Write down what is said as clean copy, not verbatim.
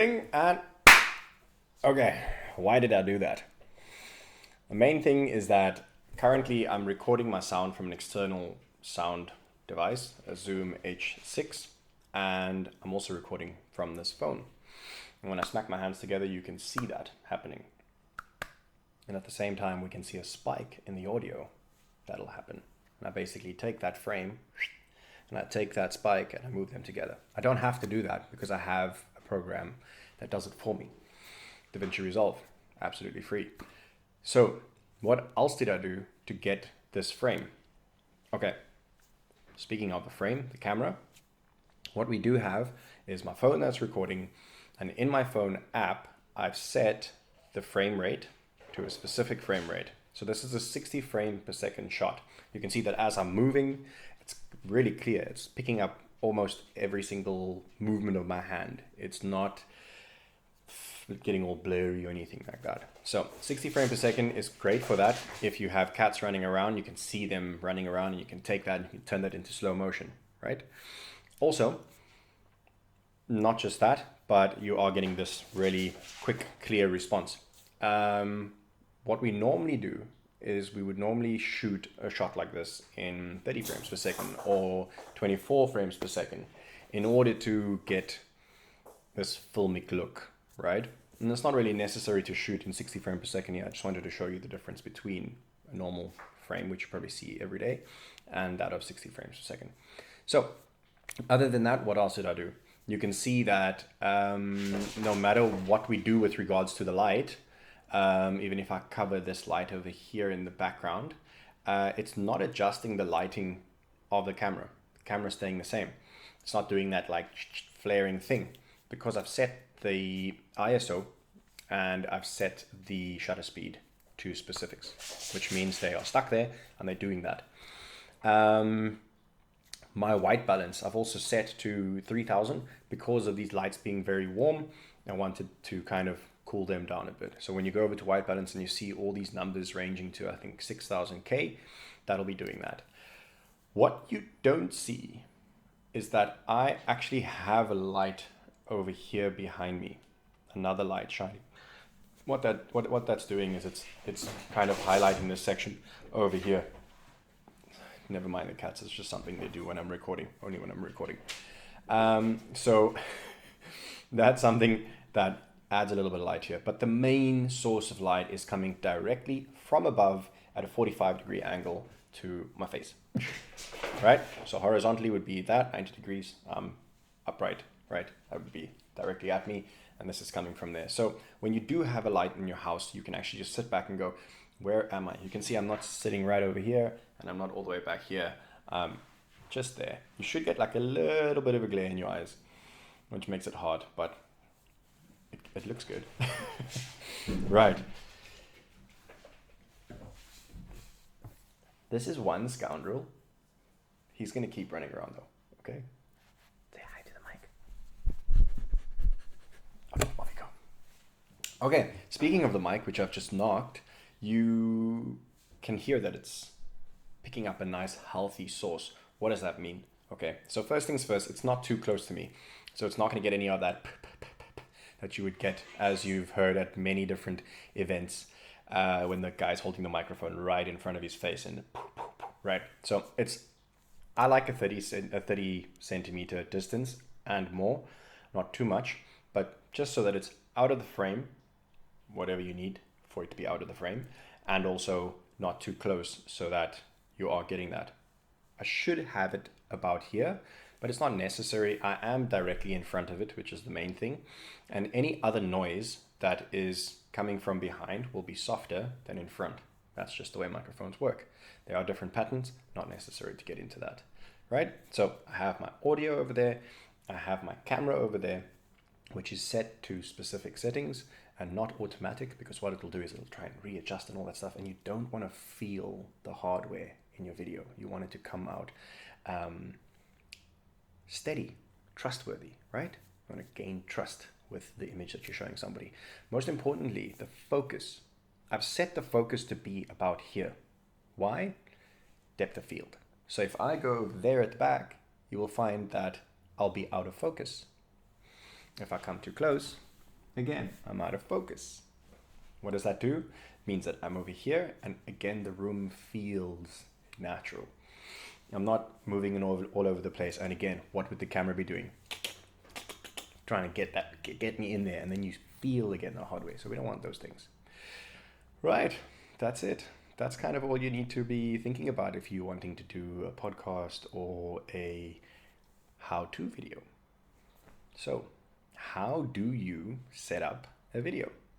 recording and okay, why did I do that? The main thing is that currently I'm recording my sound from an external sound device, a Zoom H6, and I'm also recording from this phone. And when I smack my hands together, you can see that happening. And at the same time, we can see a spike in the audio that'll happen. And I basically take that frame and I take that spike and I move them together. I don't have to do that because I have a program that does it for me. DaVinci Resolve, absolutely free. So what else did I do to get this frame? Okay, speaking of the frame, the camera, what we do have is my phone that's recording, and in my phone app, I've set the frame rate to a specific frame rate. So this is a 60 frame per second shot. You can see that as I'm moving, it's really clear. It's picking up almost every single movement of my hand. It's not getting all blurry or anything like that. So 60 frames per second is great for that. If you have cats running around, you can see them running around and you can take that and you can turn that into slow motion, right? Also, not just that, but you are getting this really quick, clear response. What we normally do is we would normally shoot a shot like this in 30 frames per second or 24 frames per second in order to get this filmic look, right? And it's not really necessary to shoot in 60 frames per second here. I just wanted to show you the difference between a normal frame, which you probably see every day, and that of 60 frames per second. So other than that, what else did I do? You can see that no matter what we do with regards to the light, even if I cover this light over here in the background, it's not adjusting the lighting of the camera. The camera's staying the same. It's not doing that like flaring thing because I've set the ISO and I've set the shutter speed to specifics, which means they are stuck there and they're doing that. My white balance I've also set to 3000 because of these lights being very warm. I wanted to kind of cool them down a bit. So when you go over to white balance and you see all these numbers ranging to I think 6000K, that'll be doing that. What you don't see is that I actually have a light over here behind me, another light shining. What that's doing is it's kind of highlighting this section over here. Never mind the cats, it's just something they do when I'm recording, only when I'm recording. So that's something that adds a little bit of light here, but the main source of light is coming directly from above at a 45-degree angle to my face, right? So horizontally would be that 90 degrees, upright, right? That would be directly at me, and this is coming from there. So when you do have a light in your house, you can actually just sit back and go, where am I? You can see I'm not sitting right over here, and I'm not all the way back here, just there. You should get like a little bit of a glare in your eyes, which makes it hard, but it looks good. Right. This is one scoundrel. He's going to keep running around though, okay? Say hi to the mic. Okay, off you go. Okay, speaking of the mic, which I've just knocked, you can hear that it's picking up a nice healthy source. What does that mean? Okay, so first things first, it's not too close to me. So it's not going to get any of that that you would get as you've heard at many different events when the guy's holding the microphone right in front of his face and right. So I like a 30 centimeter distance and more, not too much, but just so that it's out of the frame, whatever you need for it to be out of the frame, and also not too close so that you are getting that. I should have it about here, but it's not necessary. I am directly in front of it, which is the main thing. And any other noise that is coming from behind will be softer than in front. That's just the way microphones work. There are different patterns, not necessary to get into that, right? So I have my audio over there. I have my camera over there, which is set to specific settings and not automatic, because what it'll do is it'll try and readjust and all that stuff. And you don't want to feel the hardware in your video. You want it to come out steady, trustworthy, right? You want to gain trust with the image that you're showing somebody. Most importantly, the focus. I've set the focus to be about here. Why? Depth of field. So if I go over there at the back, you will find that I'll be out of focus. If I come too close, Again, I'm out of focus. What does that do? Means that I'm over here, and again, the room feels natural. I'm not moving all over the place. And again, what would the camera be doing? Trying to get me in there, and then you feel again the hard way. So we don't want those things. Right, that's it. That's kind of all you need to be thinking about if you're wanting to do a podcast or a how-to video. So, how do you set up a video?